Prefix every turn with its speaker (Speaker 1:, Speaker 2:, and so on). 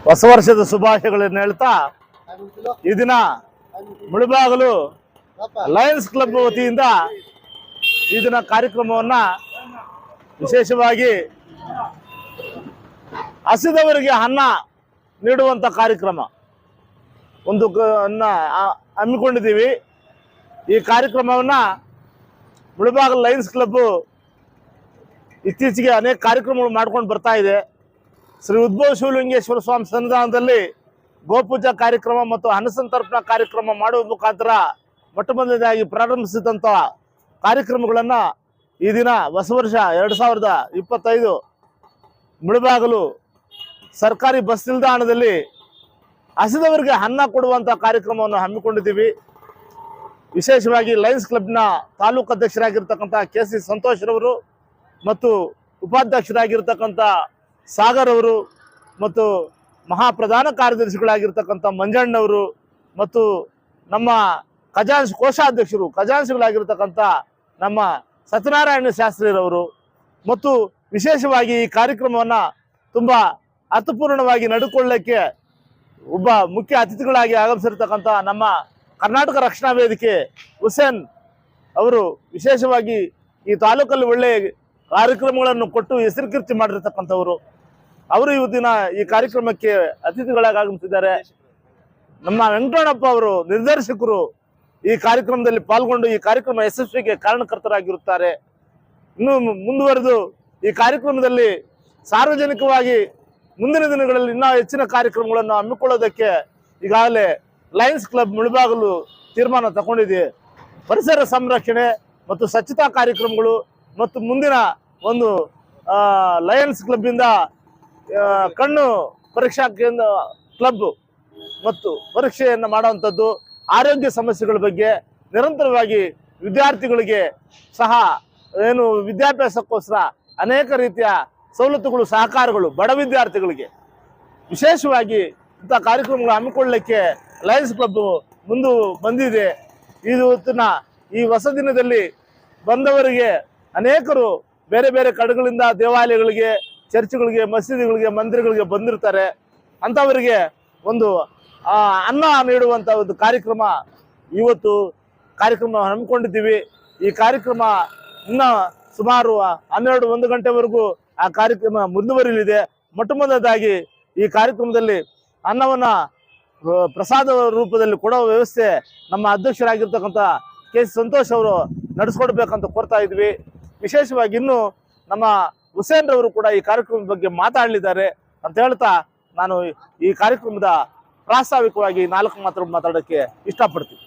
Speaker 1: ಹೊಸ ವರ್ಷದ ಶುಭಾಶಯಗಳನ್ನು ಹೇಳ್ತಾ ಈ ದಿನ ಮುಳಬಾಗಿಲು ಲಯನ್ಸ್ ಕ್ಲಬ್ ವತಿಯಿಂದ ಈ ದಿನ ಕಾರ್ಯಕ್ರಮವನ್ನ ವಿಶೇಷವಾಗಿ ಹಸಿದವರಿಗೆ ಅನ್ನ ನೀಡುವಂತ ಕಾರ್ಯಕ್ರಮ ಒಂದು ಹಮ್ಮಿಕೊಂಡಿದ್ದೀವಿ। ಈ ಕಾರ್ಯಕ್ರಮವನ್ನ ಮುಳಬಾಗಿಲು ಲಯನ್ಸ್ ಕ್ಲಬ್ ಇತ್ತೀಚೆಗೆ ಅನೇಕ ಕಾರ್ಯಕ್ರಮಗಳು ಮಾಡ್ಕೊಂಡು ಬರ್ತಾ ಇದೆ। ಶ್ರೀ ಉದ್ಭವ ಶಿವಲಿಂಗೇಶ್ವರ ಸ್ವಾಮಿ ಸನ್ನಿಧಾನದಲ್ಲಿ ಗೋಪೂಜಾ ಕಾರ್ಯಕ್ರಮ ಮತ್ತು ಅನ್ನಸಂತರ್ಪಣಾ ಕಾರ್ಯಕ್ರಮ ಮಾಡುವ ಮುಖಾಂತರ ಮೊಟ್ಟಮೊದಲನೇದಾಗಿ ಪ್ರಾರಂಭಿಸಿದಂಥ ಕಾರ್ಯಕ್ರಮಗಳನ್ನು ಈ ದಿನ ಹೊಸ ವರ್ಷ 2025 ಮುಳಬಾಗಿಲು ಸರ್ಕಾರಿ ಬಸ್ ನಿಲ್ದಾಣದಲ್ಲಿ ಹಸಿದವರಿಗೆ ಅನ್ನ ಕೊಡುವಂಥ ಕಾರ್ಯಕ್ರಮವನ್ನು ಹಮ್ಮಿಕೊಂಡಿದ್ದೀವಿ। ವಿಶೇಷವಾಗಿ ಲಯನ್ಸ್ ಕ್ಲಬ್ನ ತಾಲೂಕು ಅಧ್ಯಕ್ಷರಾಗಿರ್ತಕ್ಕಂಥ ಕೆ.ಸಿ. ಸಂತೋಷ್ ರವರು ಮತ್ತು ಉಪಾಧ್ಯಕ್ಷರಾಗಿರ್ತಕ್ಕಂಥ ಸಾಗರ್ ಅವರು ಮತ್ತು ಮಹಾಪ್ರಧಾನ ಕಾರ್ಯದರ್ಶಿಗಳಾಗಿರ್ತಕ್ಕಂಥ ಮಂಜಣ್ಣವರು ಮತ್ತು ನಮ್ಮ ಖಜಾಂಚಿಗಳಾಗಿರ್ತಕ್ಕಂಥ ನಮ್ಮ ಸತ್ಯನಾರಾಯಣ ಶಾಸ್ತ್ರಿರವರು ಮತ್ತು ವಿಶೇಷವಾಗಿ ಈ ಕಾರ್ಯಕ್ರಮವನ್ನು ತುಂಬ ಅರ್ಥಪೂರ್ಣವಾಗಿ ನಡೆದುಕೊಳ್ಳಲಿಕ್ಕೆ ಒಬ್ಬ ಮುಖ್ಯ ಅತಿಥಿಗಳಾಗಿ ಆಗಮಿಸಿರ್ತಕ್ಕಂಥ ನಮ್ಮ ಕರ್ನಾಟಕ ರಕ್ಷಣಾ ವೇದಿಕೆ ಹುಸೇನ್ ಅವರು ವಿಶೇಷವಾಗಿ ಈ ತಾಲೂಕಲ್ಲಿ ಒಳ್ಳೆಯ ಕಾರ್ಯಕ್ರಮಗಳನ್ನು ಕೊಟ್ಟು ಹೆಸರುಕೀರ್ತಿ ಮಾಡಿರ್ತಕ್ಕಂಥವರು ಅವರು ಇವತ್ತಿನ ಈ ಕಾರ್ಯಕ್ರಮಕ್ಕೆ ಅತಿಥಿಗಳಾಗಿ ಆಗಮಿಸಿದ್ದಾರೆ। ನಮ್ಮ ವೆಂಕಟಣ್ಣಪ್ಪ ಅವರು ನಿರ್ದೇಶಕರು ಈ ಕಾರ್ಯಕ್ರಮದಲ್ಲಿ ಪಾಲ್ಗೊಂಡು ಈ ಕಾರ್ಯಕ್ರಮ ಯಶಸ್ವಿಗೆ ಕಾರಣಕರ್ತರಾಗಿರುತ್ತಾರೆ। ಇನ್ನು ಮುಂದುವರೆದು ಈ ಕಾರ್ಯಕ್ರಮದಲ್ಲಿ ಸಾರ್ವಜನಿಕವಾಗಿ ಮುಂದಿನ ದಿನಗಳಲ್ಲಿ ಇನ್ನೂ ಹೆಚ್ಚಿನ ಕಾರ್ಯಕ್ರಮಗಳನ್ನು ಹಮ್ಮಿಕೊಳ್ಳೋದಕ್ಕೆ ಈಗಾಗಲೇ ಲಯನ್ಸ್ ಕ್ಲಬ್ ಮುಳಬಾಗಿಲು ತೀರ್ಮಾನ ತಗೊಂಡಿದೆ। ಪರಿಸರ ಸಂರಕ್ಷಣೆ ಮತ್ತು ಸ್ವಚ್ಛತಾ ಕಾರ್ಯಕ್ರಮಗಳು ಮತ್ತು ಮುಂದಿನ ಒಂದು ಲಯನ್ಸ್ ಕ್ಲಬ್ಬಿಂದ ಕಣ್ಣು ಪರೀಕ್ಷಾ ಕೇಂದ್ರ ಕ್ಲಬ್ ಮತ್ತು ಪರೀಕ್ಷೆಯನ್ನು ಮಾಡುವಂಥದ್ದು, ಆರೋಗ್ಯ ಸಮಸ್ಯೆಗಳ ಬಗ್ಗೆ ನಿರಂತರವಾಗಿ ವಿದ್ಯಾರ್ಥಿಗಳಿಗೆ ಸಹ ವಿದ್ಯಾಭ್ಯಾಸಕ್ಕೋಸ್ಕರ ಅನೇಕ ರೀತಿಯ ಸವಲತ್ತುಗಳು ಸಹಕಾರಗಳು ಬಡ ವಿದ್ಯಾರ್ಥಿಗಳಿಗೆ ವಿಶೇಷವಾಗಿ ಇಂಥ ಕಾರ್ಯಕ್ರಮಗಳು ಹಮ್ಮಿಕೊಳ್ಳಲಿಕ್ಕೆ ಲಯನ್ಸ್ ಕ್ಲಬ್ ಮುಂದೆ ಬಂದಿದೆ। ಇವತ್ತಿನ ಈ ಹೊಸ ದಿನದಲ್ಲಿ ಬಂದವರಿಗೆ ಅನೇಕರು ಬೇರೆ ಬೇರೆ ಕಡೆಗಳಿಂದ ದೇವಾಲಯಗಳಿಗೆ, ಚರ್ಚ್ಗಳಿಗೆ, ಮಸೀದಿಗಳಿಗೆ, ಮಂದಿರಗಳಿಗೆ ಬಂದಿರ್ತಾರೆ। ಅಂಥವರಿಗೆ ಒಂದು ಅನ್ನ ನೀಡುವಂಥ ಒಂದು ಕಾರ್ಯಕ್ರಮ ಇವತ್ತು ಹಮ್ಮಿಕೊಂಡಿದ್ದೀವಿ। ಈ ಕಾರ್ಯಕ್ರಮ ಇನ್ನು ಸುಮಾರು 12-1 ಗಂಟೆವರೆಗೂ ಆ ಕಾರ್ಯಕ್ರಮ ಮುಂದುವರಿಯಲಿದೆ। ಮೊಟ್ಟಮೊದಲಾಗಿ ಈ ಕಾರ್ಯಕ್ರಮದಲ್ಲಿ ಅನ್ನವನ್ನು ಪ್ರಸಾದ ರೂಪದಲ್ಲಿ ಕೊಡೋ ವ್ಯವಸ್ಥೆ ನಮ್ಮ ಅಧ್ಯಕ್ಷರಾಗಿರ್ತಕ್ಕಂಥ ಕೆ.ಸಿ. ಸಂತೋಷ್ ಅವರು ನಡೆಸ್ಕೊಡ್ಬೇಕಂತ ಕೋರ್ತಾ ಇದ್ವಿ। ವಿಶೇಷವಾಗಿ ಇನ್ನು ನಮ್ಮ ಹುಸೇನ್ ರವರು ಕೂಡ ಈ ಕಾರ್ಯಕ್ರಮದ ಬಗ್ಗೆ ಮಾತಾಡಲಿದ್ದಾರೆ ಅಂತ ಹೇಳ್ತಾ ನಾನು ಈ ಕಾರ್ಯಕ್ರಮದ ಪ್ರಾಸ್ತಾವಿಕವಾಗಿ 4 ಮಾತು ಮಾತಾಡೋಕ್ಕೆ ಇಷ್ಟಪಡ್ತೀನಿ।